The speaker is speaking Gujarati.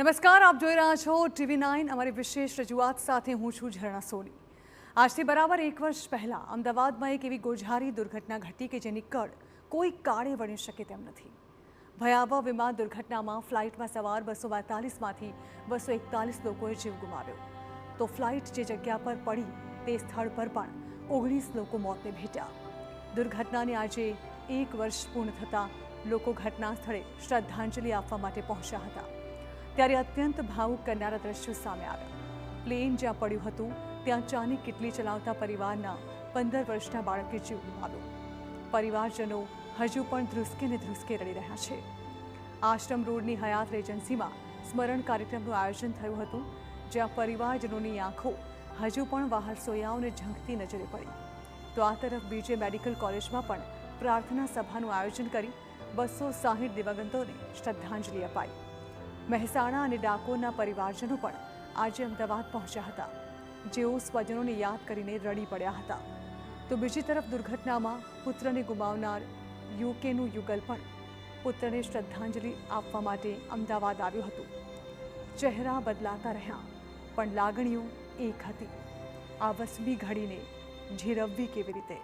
નમસ્કાર, આપ જોઈ રહ્યા છો TV9 અમારી વિશેષ રજૂઆત સાથે હું છું ઝરણા સોની। આજથી બરાબર 1 વર્ષ પહેલા અમદાવાદમાં એક એવી ગોઝારી દુર્ઘટના ઘટી કે જેની કડ કોઈ કાળે વળી શકે તેમ નથી। ભયાવહ વિમાન દુર્ઘટનામાં ફ્લાઇટમાં સવાર 242માંથી 241 લોકોએ જીવ ગુમાવ્યો તો ફ્લાઇટ જે જગ્યા પર પડી તે સ્થળ પર પણ 19 લોકો મોતને ભેટ્યા। દુર્ઘટનાને આજે 1 વર્ષ પૂર્ણ થતાં લોકો ઘટના સ્થળે શ્રદ્ધાંજલિ આપવા માટે પહોંચ્યા હતા। ત્યારે અત્યંત ભાવુક કરનારા દ્રશ્યો સામે આવ્યા। પ્લેન જ્યાં પડ્યું હતું ત્યાં ચાની કિટલી ચલાવતા પરિવારના 15 વર્ષના બાળકે જીવ ગુમાવ્યો। પરિવારજનો હજુ પણ ધ્રુસકે ને ધ્રુસકે રડી રહ્યા છે। આશ્રમ રોડની હયાત એજન્સીમાં સ્મરણ કાર્યક્રમનું આયોજન થયું હતું, જ્યાં પરિવારજનોની આંખો હજુ પણ વાહરસોયાઓને ઝંખતી નજરે પડી। તો આ તરફ બીજે મેડિકલ કોલેજમાં પણ પ્રાર્થના સભાનું આયોજન કરી 260 દિવંગતોને શ્રદ્ધાંજલિ અપાઈ। મહેસાણા અને ડાકોરના પરિવારજનો પણ આજે અમદાવાદ પહોંચ્યા હતા, જેઓ સ્વજનોને યાદ કરીને રડી પડ્યા હતા। તો બીજી તરફ દુર્ઘટનામાં પુત્રને ગુમાવનાર યુકેનું યુગલ પણ પુત્રને શ્રદ્ધાંજલિ આપવા માટે અમદાવાદ આવ્યું હતું। ચહેરા બદલાતા રહ્યા પણ લાગણીઓ એક હતી। આ વસમી ઘડીને ઝીરવવી કેવી રીતે?